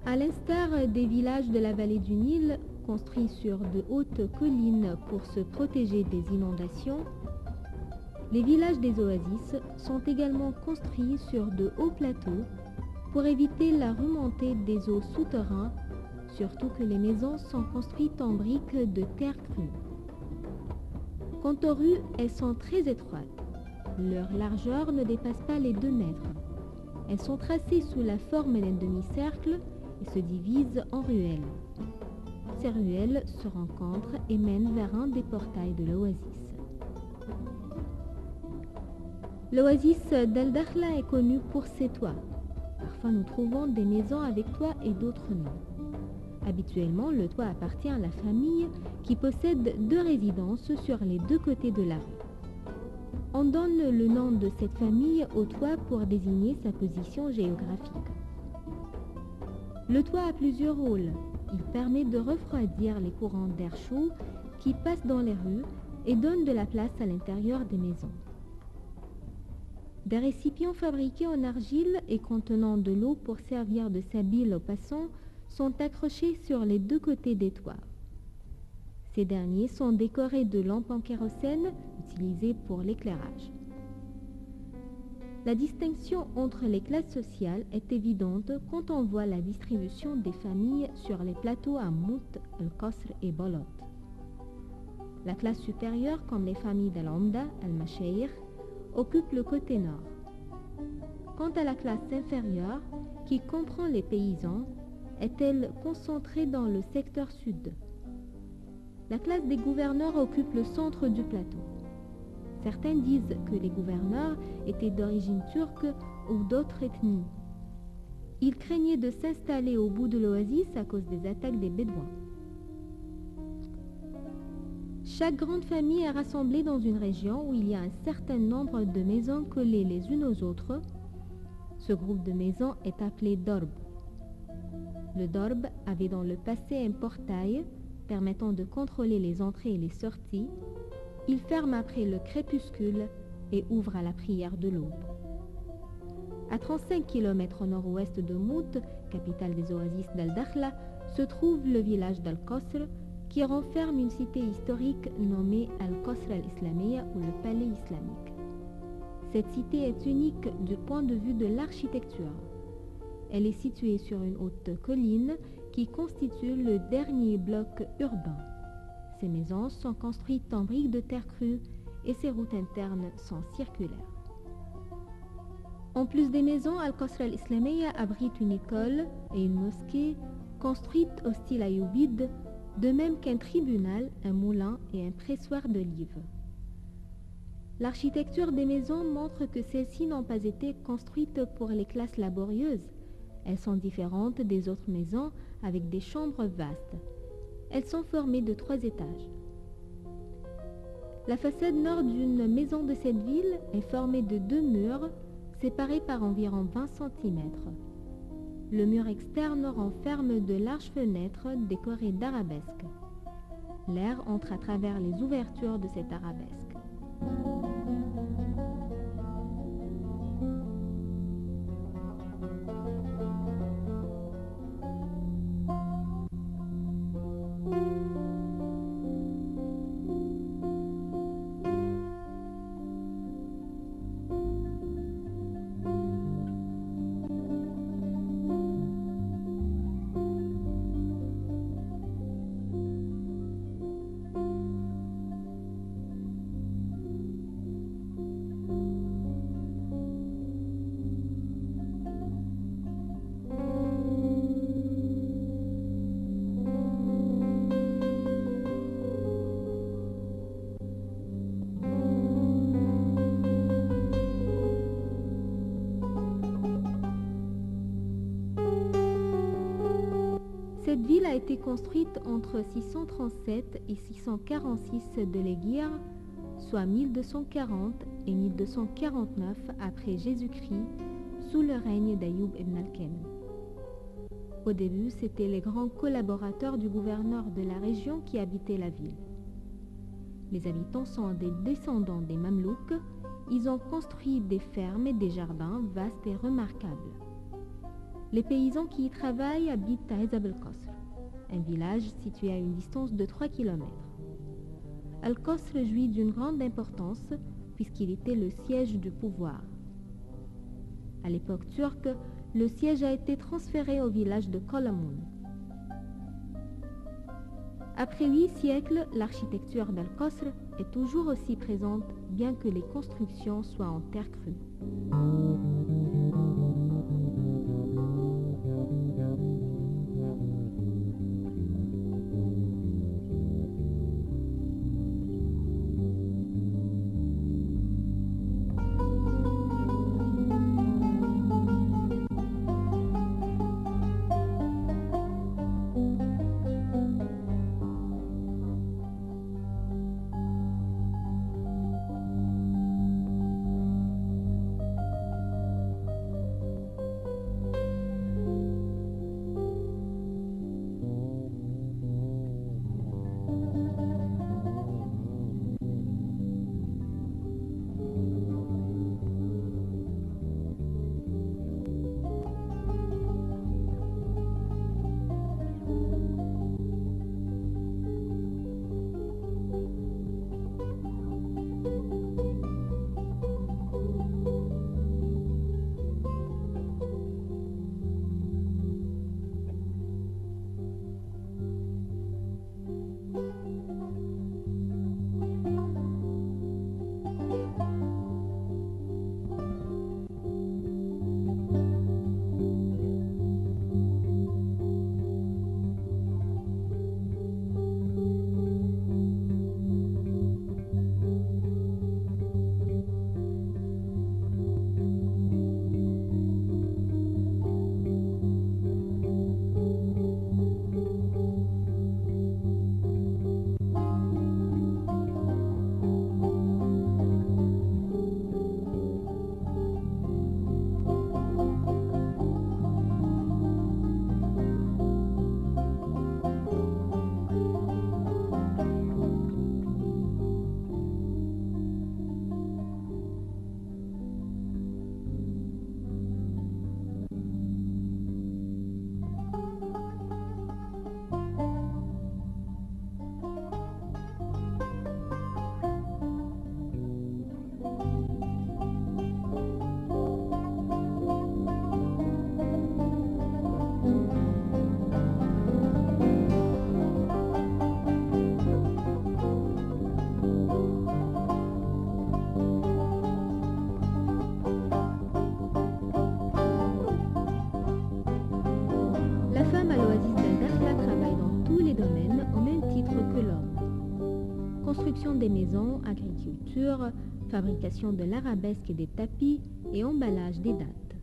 À l'instar des villages de la vallée du Nil, construits sur de hautes collines pour se protéger des inondations, les villages des oasis sont également construits sur de hauts plateaux pour éviter la remontée des eaux souterraines, surtout que les maisons sont construites en briques de terre crue. Quant aux rues, elles sont très étroites. Leur largeur ne dépasse pas les 2 mètres. Elles sont tracées sous la forme d'un demi-cercle et se divisent en ruelles. Ces ruelles se rencontrent et mènent vers un des portails de l'oasis. L'oasis d'Al Dakhla est connu pour ses toits. Parfois nous trouvons des maisons avec toit et d'autres non. Habituellement, le toit appartient à la famille qui possède 2 résidences sur les 2 côtés de la rue. On donne le nom de cette famille au toit pour désigner sa position géographique. Le toit a plusieurs rôles. Il permet de refroidir les courants d'air chaud qui passent dans les rues et donne de la place à l'intérieur des maisons. Des récipients fabriqués en argile et contenant de l'eau pour servir de sabile aux passants sont accrochés sur les 2 côtés des toits. Ces derniers sont décorés de lampes en kérosène utilisées pour l'éclairage. La distinction entre les classes sociales est évidente quand on voit la distribution des familles sur les plateaux à Mout, Al-Qasr et Bolot. La classe supérieure, comme les familles d'Al-Omda, Al-Mashayikh, occupe le côté nord. Quant à la classe inférieure, qui comprend les paysans, est-elle concentrée dans le secteur sud. La classe des gouverneurs occupe le centre du plateau. Certains disent que les gouverneurs étaient d'origine turque ou d'autres ethnies. Ils craignaient de s'installer au bout de l'oasis à cause des attaques des Bédouins. Chaque grande famille est rassemblée dans une région où il y a un certain nombre de maisons collées les unes aux autres. Ce groupe de maisons est appelé dorb. Le dorb avait dans le passé un portail permettant de contrôler les entrées et les sorties. Il ferme après le crépuscule et ouvre à la prière de l'aube. À 35 km au nord-ouest de Mout, capitale des oasis d'Al-Dakhla, se trouve le village d'Al-Qasr qui renferme une cité historique nommée Al-Qasr al-Islamiyya ou le palais islamique. Cette cité est unique du point de vue de l'architecture. Elle est située sur une haute colline qui constitue le dernier bloc urbain. Ces maisons sont construites en briques de terre crue et ses routes internes sont circulaires. En plus des maisons, Al-Qasr al-Islamiyya abrite une école et une mosquée construites au style ayoubide, de même qu'un tribunal, un moulin et un pressoir d'olives. L'architecture des maisons montre que celles-ci n'ont pas été construites pour les classes laborieuses. Elles sont différentes des autres maisons avec des chambres vastes. Elles sont formées de 3 étages. La façade nord d'une maison de cette ville est formée de 2 murs séparés par environ 20 cm. Le mur externe renferme de larges fenêtres décorées d'arabesques. L'air entre à travers les ouvertures de cette arabesque. Cette ville a été construite entre 637 et 646 de l'Hégire, soit 1240 et 1249 après Jésus-Christ, sous le règne d'Ayoub ibn al-Khem. Au début, c'étaient les grands collaborateurs du gouverneur de la région qui habitaient la ville. Les habitants sont des descendants des Mamelouks. Ils ont construit des fermes et des jardins vastes et remarquables. Les paysans qui y travaillent habitent à Ezab al-Qasr, un village situé à une distance de 3 km. Al-Qasr jouit d'une grande importance puisqu'il était le siège du pouvoir. À l'époque turque, le siège a été transféré au village de Kolamoun. Après 8 siècles, l'architecture d'Al-Qasr est toujours aussi présente, bien que les constructions soient en terre crue. construction des maisons, agriculture, fabrication de l'arabesque et des tapis et emballage des dattes.